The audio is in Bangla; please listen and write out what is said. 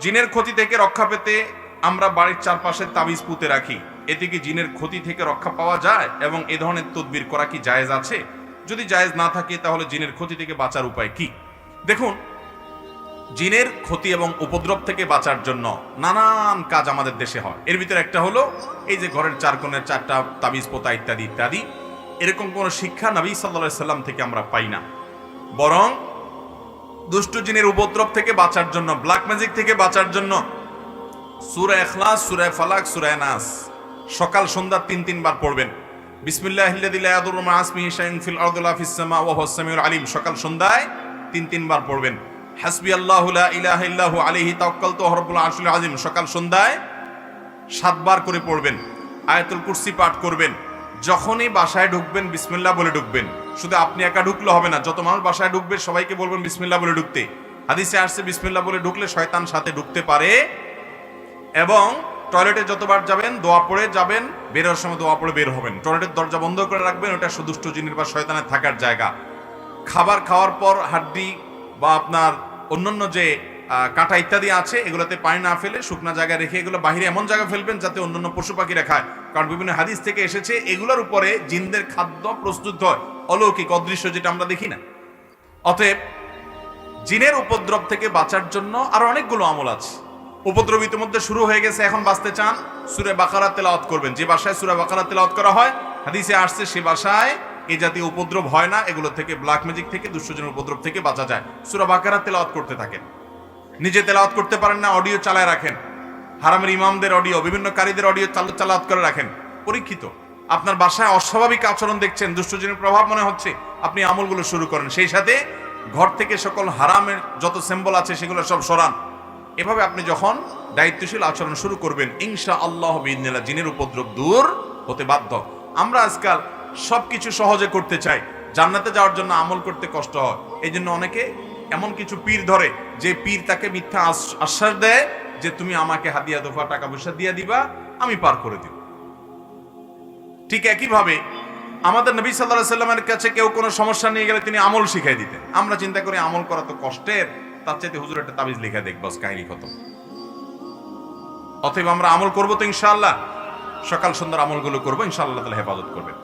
জিনের ক্ষতি থেকে রক্ষা পেতে আমরা বাড়ির চারপাশে তাবিজ পুঁতে রাখি, এতে কি জিনের ক্ষতি থেকে রক্ষা পাওয়া যায় এবং এ ধরনের তদবির করা কি জায়েজ আছে? যদি জায়েজ না থাকে তাহলে জিনের ক্ষতি থেকে বাঁচার উপায় কি? দেখুন, জিনের ক্ষতি এবং উপদ্রব থেকে বাঁচার জন্য নানান কাজ আমাদের দেশে হয়। এর ভিতরে একটা হলো এই যে ঘরের চার কোণের চারটা তাবিজ পোতা ইত্যাদি ইত্যাদি। এরকম কোনো শিক্ষা নবী সাল্লাল্লাহু আলাইহি সাল্লাম থেকে আমরা পাই না। বরং দুষ্ট জিনের উপদ্রব থেকে বাঁচার জন্য, ব্ল্যাক ম্যাজিক থেকে বাঁচার জন্য সূরা ইখলাস, সূরা ফালাক, সূরা নাস সকাল সন্ধ্যা ৩ বার পড়বেন। বিসমিল্লাহিল্লাযী লা ইয়াদুররু মা ইসমিহি শাইউন ফিল আরদি ওয়ালা ফিস সামা ওয়া হুয়াস সামিউল আলিম সকাল সন্ধ্যায় ৩ বার পড়বেন। হাসবিয়াল্লাহু লা ইলাহা ইল্লাহু আলাইহি তাওয়াক্কালতু ওয়া রাব্বুল আরশিল আযীম সকাল সন্ধ্যায় ৭ বার করে পড়বেন। আয়াতুল কুরসি পাঠ করবেন। যখনই বাসায় ঢুকবেন বিসমিল্লাহ বলে ঢুকবেন। শুধু আপনি একা ঢুকলে হবে না, যত মানুষ বাসায় ঢুকবে সবাইকে বলবেন বিসমিল্লাহ বলে ঢুকতে। হাদিসে আসছে বিসমিল্লাহ বলে ঢুকলে শয়তান সাথে ঢুকতে পারে। এবং টয়লেটে যতবার যাবেন দোয়া পড়ে যাবেন, বের হওয়ার সময় দোয়া পড়ে বের হবেন। টয়লেটের দরজা বন্ধ করে রাখবেন, ওটা দুষ্ট জিনের বা শয়তানের থাকার জায়গা। খাবার খাওয়ার পর হাড্ডি বা আপনার অন্যান্য যে কাঁটা ইত্যাদি আছে এগুলোতে পানি না ফেলে শুকনা জায়গায় রেখে এগুলো বাহিরে এমন জায়গায় ফেলবেন যাতে অন্যান্য পশু পাখিরা খায়, কারণ বিভিন্ন হাদিস থেকে এসেছে এগুলোর উপরে জিনদের খাদ্য প্রস্তুত হয়, অলৌকিক অদৃশ্য, যেটা আমরা দেখি না। অতএব জিনের উপদ্রব থেকে বাঁচার জন্য আরো অনেকগুলো আমল আছে। উপদ্রব ইতিমধ্যে শুরু হয়ে গেছে, এখন বাঁচতে চান সূরা বাকারা তেলাওয়াত করবেন। যে বাসায় সূরা বাকারা তেলাওয়াত করা হয় হাদিসে আসছে সে বাসায় এই জাতীয় উপদ্রব হয় না। এগুলো থেকে, ব্ল্যাক ম্যাজিক থেকে, দুষ্টজনের উপদ্রব থেকে বাঁচা যায়। সূরা বাকারা তেলাওয়াত করতে থাকেন। নিজে তেলাওয়াত করতে পারেন না, অডিও চালায় রাখেন। হারামের ইমামদের অডিও, বিভিন্ন কারীদের অডিও চালাওয়াত করে রাখেন। পরীক্ষিত আপনার বাসায় অস্বাভাবিক আচরণ দেখছেন, দুষ্টজনের প্রভাব মনে হচ্ছে, আপনি আমলগুলো শুরু করেন। সেই সাথে ঘর থেকে সকল হারামের যত সিম্বল আছে সেগুলো সব সরান। এভাবে আপনি যখন দায়িত্বশীল আচরণ শুরু করবেন ইনশাআল্লাহ বিইذনিল্লাহ জিনের উপদ্রব দূর হতে বাধ্য। আমরা আজকাল সবকিছু সহজে করতে চাই, জান্নাতে যাওয়ার জন্য আমল করতে কষ্ট হয়। এই জন্য অনেকে এমন কিছু পীর ধরে যে পীর তাকে মিথ্যা আশ্বাস দেয় যে তুমি আমাকে হাদিয়া দফা টাকা পয়সা দিয়ে দিবা, আমি পার করে দিব। ঠিক একইভাবে আমাদের নবী সাল্লাল্লাহু আলাইহি সাল্লামের কাছে কেউ কোনো সমস্যা নিয়ে গেলে তিনি আমল শিখাই দিতেন। আমরা চিন্তা করি আমল করা তো কষ্টের, তার চাইতে হুজুর একটা তাবিজ লিখে দেখ, বাস কাহিনী খতম। অতএব আমরা আমল করবো তো ইনশাআল্লাহ, সকাল সন্ধ্যার আমলগুলো করবো ইনশাআল্লাহ, তাহলে হেফাজত করবেন।